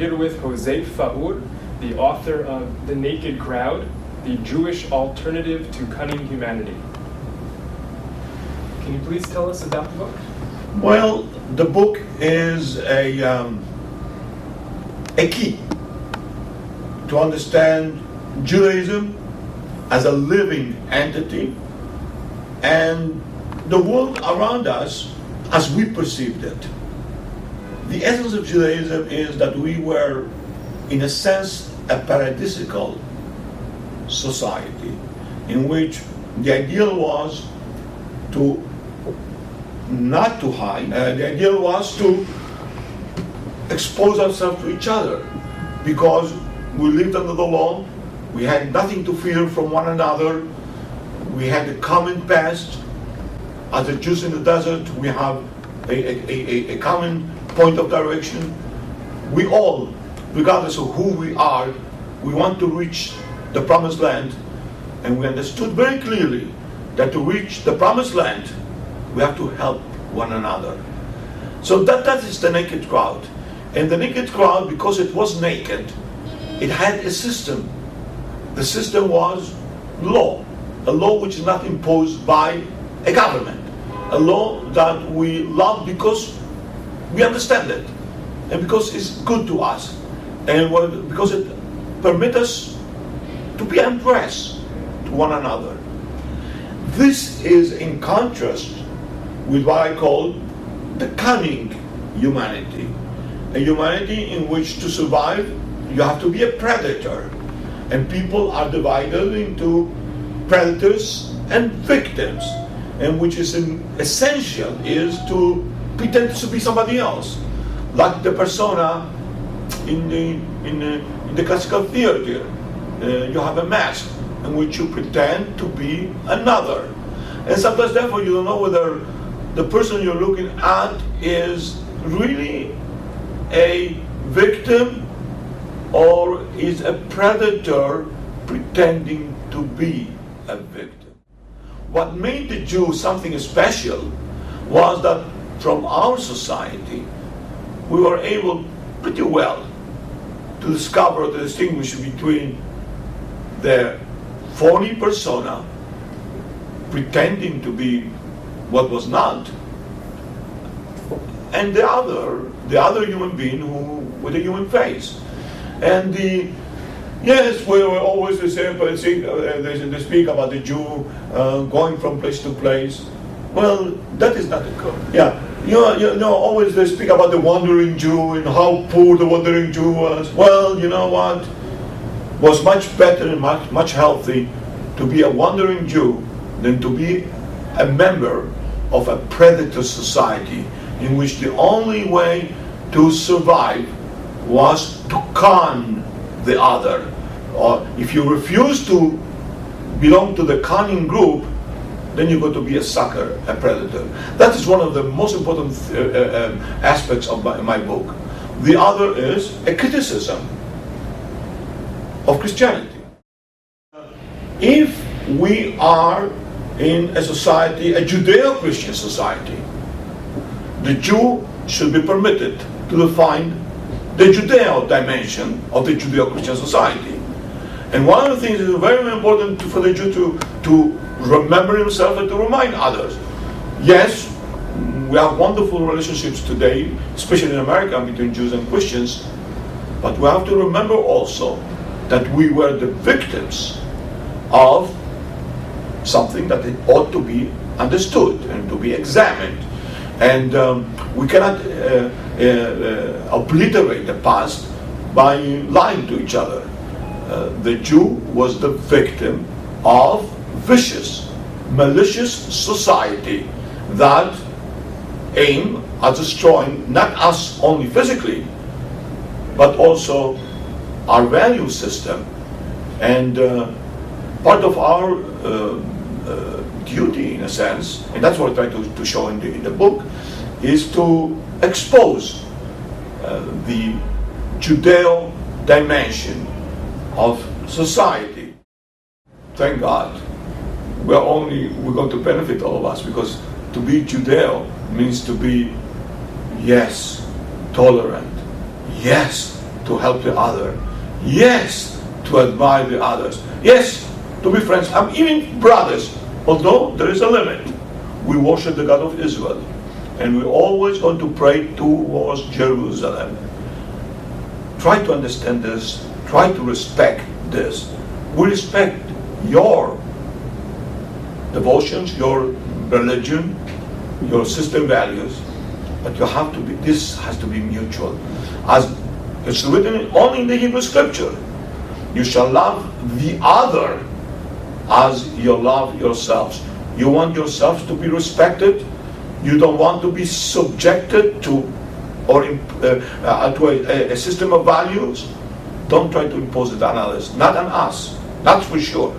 here with José Faur, the author of The Naked Crowd, the Jewish Alternative to Cunning Humanity. Can you please tell us about the book? Well, the book is a key to understand Judaism as a living entity and the world around us as we perceived it. The essence of Judaism is that we were, in a sense, a paradisical society in which the ideal was to not to hide. The ideal was to expose ourselves to each other because we lived under the law, we had nothing to fear from one another, we had a common past. As the Jews in the desert, we have a common point of direction. We all, regardless of who we are, we want to reach the promised land, and we understood very clearly that to reach the promised land, we have to help one another. So that is the naked crowd. And the naked crowd, because it was naked, it had a system. The system was law, a law which is not imposed by a government, a law that we love because we understand it, and because it's good to us, and because it permits us to be impressed to one another. This is in contrast with what I call the cunning humanity, a humanity in which to survive you have to be a predator, and people are divided into predators and victims, and which is essential is to pretend to be somebody else, like the persona in the classical theater. You have a mask in which you pretend to be another, and sometimes therefore you don't know whether the person you're looking at is really a victim or is a predator pretending to be a victim. What made the Jew something special was that from our society we were able pretty well to discover the distinction between the phony persona pretending to be what was not, and the other human being who with a human face. And yes, we were always the same. They speak about the Jew going from place to place. Well, that is not good. Yeah, you know, always they speak about the wandering Jew and how poor the wandering Jew was. Well, you know what? Was much better and much healthy to be a wandering Jew than to be a member of a predator society in which the only way to survive was to con the other. Or if you refuse to belong to the conning group, then you're going to be a sucker, a predator. That is one of the most important aspects of my book. The other is a criticism of Christianity. If we are in a society, a Judeo-Christian society, the Jew should be permitted to define the Judeo dimension of the Judeo-Christian society. And one of the things that is very important for the Jew to remember himself and to remind others. Yes, we have wonderful relationships today, especially in America, between Jews and Christians, but we have to remember also that we were the victims of something that it ought to be understood and to be examined. And we cannot obliterate the past by lying to each other. The Jew was the victim of vicious, malicious society that aim at destroying not us only physically, but also our value system. And part of our duty, in a sense, and that's what I try to show in the book, is to expose the Judeo dimension of society. Thank God, we're going to benefit, all of us, because to be Judeo means to be, yes, tolerant, yes, to to help the other. Yes, to admire the others. Yes, to be friends. I'm even brothers, although there is a limit. We worship the God of Israel, and we're always going to pray towards Jerusalem. Try to understand this. Try to respect this. We respect your devotions, your religion, your system values, but you have to be. This has to be mutual, as it's written only in the Hebrew Scripture. You shall love the other as you love yourselves. You want yourselves to be respected. You don't want to be subjected to or to a system of values. Don't try to impose it on others, not on us. That's for sure.